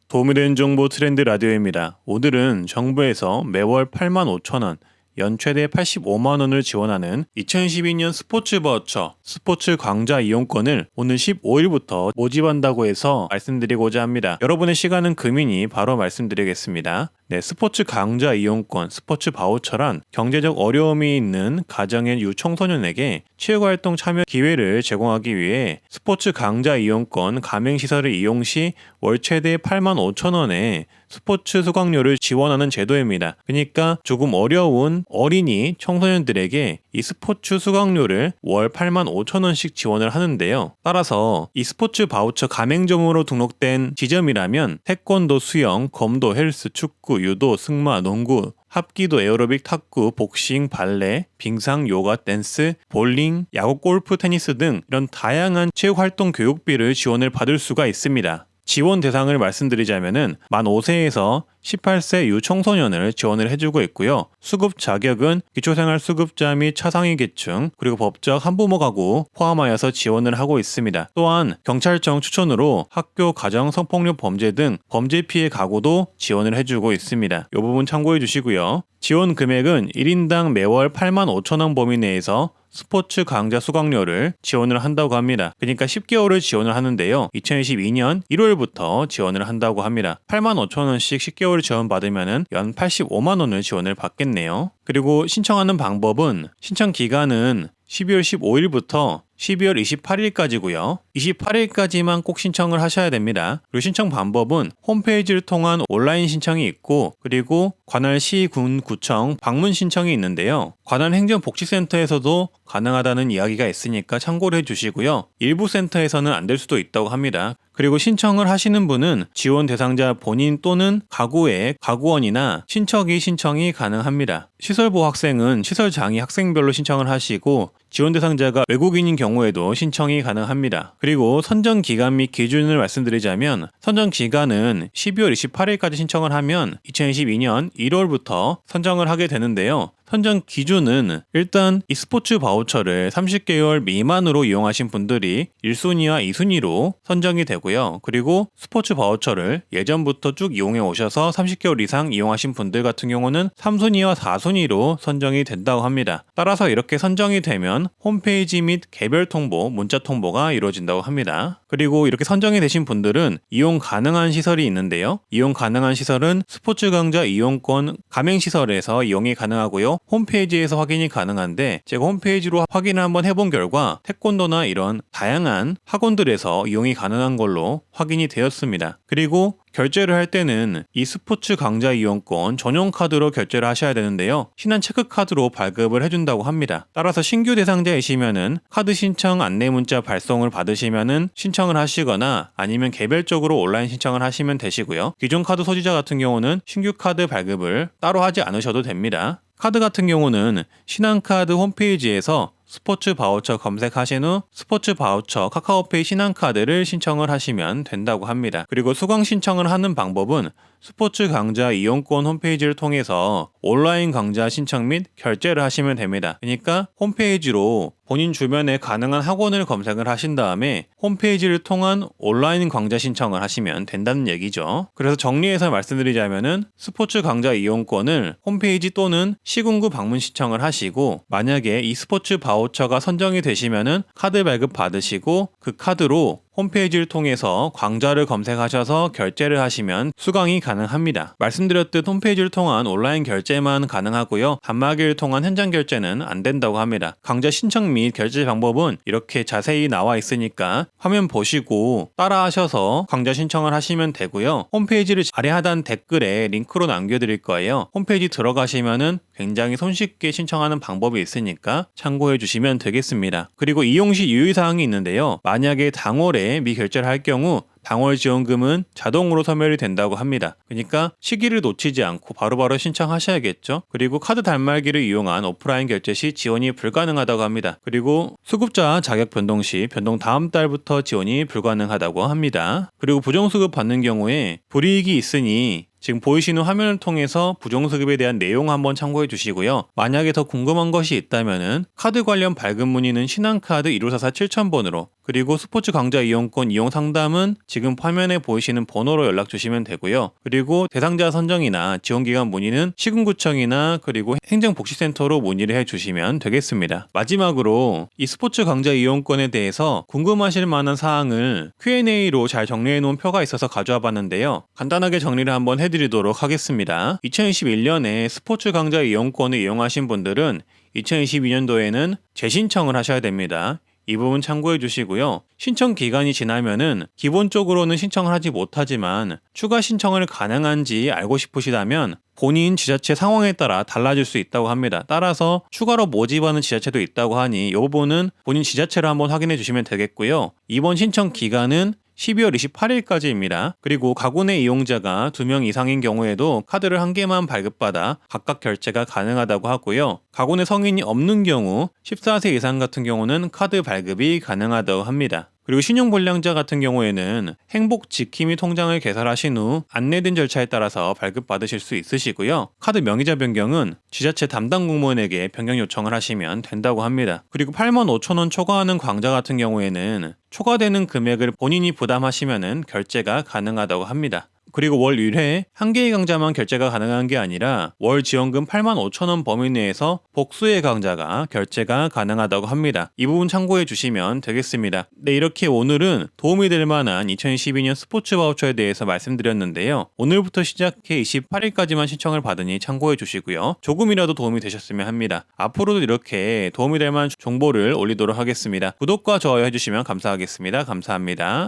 도움이 되는 정보 트렌드 라디오입니다. 오늘은 정부에서 매월 85,000원, 연 최대 85만 원을 지원하는 2012년 스포츠 버처, 스포츠 강좌 이용권을 오늘 15일부터 모집한다고 해서 말씀드리고자 합니다. 여러분의 시간은 금이니 바로 말씀드리겠습니다. 스포츠 강좌 이용권, 스포츠 바우처란 경제적 어려움이 있는 가정의 유청소년에게 체육활동 참여 기회를 제공하기 위해 스포츠 강좌 이용권 가맹시설을 이용 시 월 최대 85,000원의 스포츠 수강료를 지원하는 제도입니다. 그러니까 조금 어려운 어린이 청소년들에게 이 스포츠 수강료를 월 85,000원씩 지원을 하는데요. 따라서 이 스포츠 바우처 가맹점으로 등록된 지점이라면 태권도, 수영, 검도, 헬스, 축구, 유도, 승마, 농구, 합기도, 에어로빅, 탁구, 복싱, 발레, 빙상, 요가, 댄스, 볼링, 야구, 골프, 테니스 등 이런 다양한 체육활동 교육비를 지원을 받을 수가 있습니다. 지원 대상을 말씀드리자면은 만 5세에서 18세 유청소년을 지원을 해주고 있고요. 수급 자격은 기초생활수급자 및 차상위 계층 그리고 법적 한부모 가구 포함하여서 지원을 하고 있습니다. 또한 경찰청 추천으로 학교, 가정, 성폭력 범죄 등 범죄 피해 가구도 지원을 해주고 있습니다. 이 부분 참고해 주시고요. 지원 금액은 1인당 매월 85,000원 범위 내에서 스포츠 강좌 수강료를 지원을 한다고 합니다. 그러니까 10개월을 지원을 하는데요. 2022년 1월부터 지원을 한다고 합니다. 85,000원씩 10개월 지원받으면 연 85만 원을 지원을 받겠네요. 그리고 신청하는 방법은 신청 기간은 12월 15일부터 12월 28일까지고요. 28일까지만 꼭 신청을 하셔야 됩니다. 그리고 신청 방법은 홈페이지를 통한 온라인 신청이 있고 그리고 관할 시, 군, 구청 방문 신청이 있는데요. 관할 행정복지센터에서도 가능하다는 이야기가 있으니까 참고를 해주시고요. 일부 센터에서는 안 될 수도 있다고 합니다. 그리고 신청을 하시는 분은 지원 대상자 본인 또는 가구의 가구원이나 친척이 신청이 가능합니다. 시설보 학생은 시설장이 학생별로 신청을 하시고 지원 대상자가 외국인인 경우에도 신청이 가능합니다. 그리고 선정 기간 및 기준을 말씀드리자면 선정 기간은 12월 28일까지 신청을 하면 2022년 1월부터 선정을 하게 되는데요. 선정 기준은 일단 이 스포츠 바우처를 30개월 미만으로 이용하신 분들이 1순위와 2순위로 선정이 되고요. 그리고 스포츠 바우처를 예전부터 쭉 이용해 오셔서 30개월 이상 이용하신 분들 같은 경우는 3순위와 4순위로 선정이 된다고 합니다. 따라서 이렇게 선정이 되면 홈페이지 및 개별 통보, 문자 통보가 이루어진다고 합니다. 그리고 이렇게 선정이 되신 분들은 이용 가능한 시설이 있는데요. 이용 가능한 시설은 스포츠 강좌 이용권 가맹시설에서 이용이 가능하고요. 홈페이지에서 확인이 가능한데 제가 홈페이지로 확인을 한번 해본 결과 태권도나 이런 다양한 학원들에서 이용이 가능한 걸로 확인이 되었습니다. 그리고 결제를 할 때는 이 스포츠 강좌 이용권 전용 카드로 결제를 하셔야 되는데요. 신한 체크카드로 발급을 해준다고 합니다. 따라서 신규 대상자이시면은 카드 신청 안내 문자 발송을 받으시면은 신청을 하시거나 아니면 개별적으로 온라인 신청을 하시면 되시고요. 기존 카드 소지자 같은 경우는 신규 카드 발급을 따로 하지 않으셔도 됩니다. 카드 같은 경우는 신한카드 홈페이지에서 스포츠 바우처 검색하신 후 스포츠 바우처 카카오페이 신한카드를 신청을 하시면 된다고 합니다. 그리고 수강 신청을 하는 방법은 스포츠 강좌 이용권 홈페이지를 통해서 온라인 강좌 신청 및 결제를 하시면 됩니다. 그러니까 홈페이지로 본인 주변에 가능한 학원을 검색을 하신 다음에 홈페이지를 통한 온라인 강좌 신청을 하시면 된다는 얘기죠. 그래서 정리해서 말씀드리자면은 스포츠 강좌 이용권을 홈페이지 또는 시군구 방문 신청을 하시고 만약에 이 스포츠 바우처가 선정이 되시면은 카드 발급 받으시고 그 카드로 홈페이지를 통해서 강좌를 검색하셔서 결제를 하시면 수강이 가능합니다. 말씀드렸듯 홈페이지를 통한 온라인 결제만 가능하고요. 단말기를 통한 현장 결제는 안 된다고 합니다. 강좌 신청 및 결제 방법은 이렇게 자세히 나와 있으니까 화면 보시고 따라하셔서 강좌 신청을 하시면 되고요. 홈페이지를 아래 하단 댓글에 링크로 남겨드릴 거예요. 홈페이지 들어가시면은 굉장히 손쉽게 신청하는 방법이 있으니까 참고해 주시면 되겠습니다. 그리고 이용 시 유의사항이 있는데요. 만약에 당월에 미결제를 할 경우 당월 지원금은 자동으로 소멸이 된다고 합니다. 그러니까 시기를 놓치지 않고 바로바로 신청하셔야겠죠. 그리고 카드 단말기를 이용한 오프라인 결제 시 지원이 불가능하다고 합니다. 그리고 수급자 자격 변동 시 변동 다음 달부터 지원이 불가능하다고 합니다. 그리고 부정수급 받는 경우에 불이익이 있으니 지금 보이시는 화면을 통해서 부정수급에 대한 내용 한번 참고해 주시고요. 만약에 더 궁금한 것이 있다면은 카드 관련 발급 문의는 신한카드 1544 7000번으로, 그리고 스포츠 강좌 이용권 이용 상담은 지금 화면에 보이시는 번호로 연락 주시면 되고요. 그리고 대상자 선정이나 지원기관 문의는 시군구청이나 그리고 행정복지센터로 문의를 해 주시면 되겠습니다. 마지막으로 이 스포츠 강좌 이용권에 대해서 궁금하실 만한 사항을 Q&A로 잘 정리해 놓은 표가 있어서 가져와 봤는데요. 간단하게 정리를 한번 해드리도록 하겠습니다. 2021년에 스포츠 강좌 이용권을 이용하신 분들은 2022년도에는 재신청을 하셔야 됩니다. 이 부분 참고해 주시고요. 신청 기간이 지나면은 기본적으로는 신청을 하지 못하지만 추가 신청을 가능한지 알고 싶으시다면 본인 지자체 상황에 따라 달라질 수 있다고 합니다. 따라서 추가로 모집하는 지자체도 있다고 하니 이 부분은 본인 지자체를 한번 확인해 주시면 되겠고요. 이번 신청 기간은 12월 28일까지입니다. 그리고 가구내 이용자가 2명 이상인 경우에도 카드를 한 개만 발급받아 각각 결제가 가능하다고 하고요. 가구내 성인이 없는 경우 14세 이상 같은 경우는 카드 발급이 가능하다고 합니다. 그리고 신용불량자 같은 경우에는 행복지킴이 통장을 개설하신 후 안내된 절차에 따라서 발급받으실 수 있으시고요. 카드 명의자 변경은 지자체 담당 공무원에게 변경 요청을 하시면 된다고 합니다. 그리고 85,000원 초과하는 광자 같은 경우에는 초과되는 금액을 본인이 부담하시면 결제가 가능하다고 합니다. 그리고 월 1회 한 개의 강좌만 결제가 가능한 게 아니라 월 지원금 85,000원 범위 내에서 복수의 강좌가 결제가 가능하다고 합니다. 이 부분 참고해 주시면 되겠습니다. 네, 이렇게 오늘은 도움이 될 만한 2012년 스포츠 바우처에 대해서 말씀드렸는데요. 오늘부터 시작해 28일까지만 신청을 받으니 참고해 주시고요. 조금이라도 도움이 되셨으면 합니다. 앞으로도 이렇게 도움이 될 만한 정보를 올리도록 하겠습니다. 구독과 좋아요 해주시면 감사하겠습니다. 감사합니다.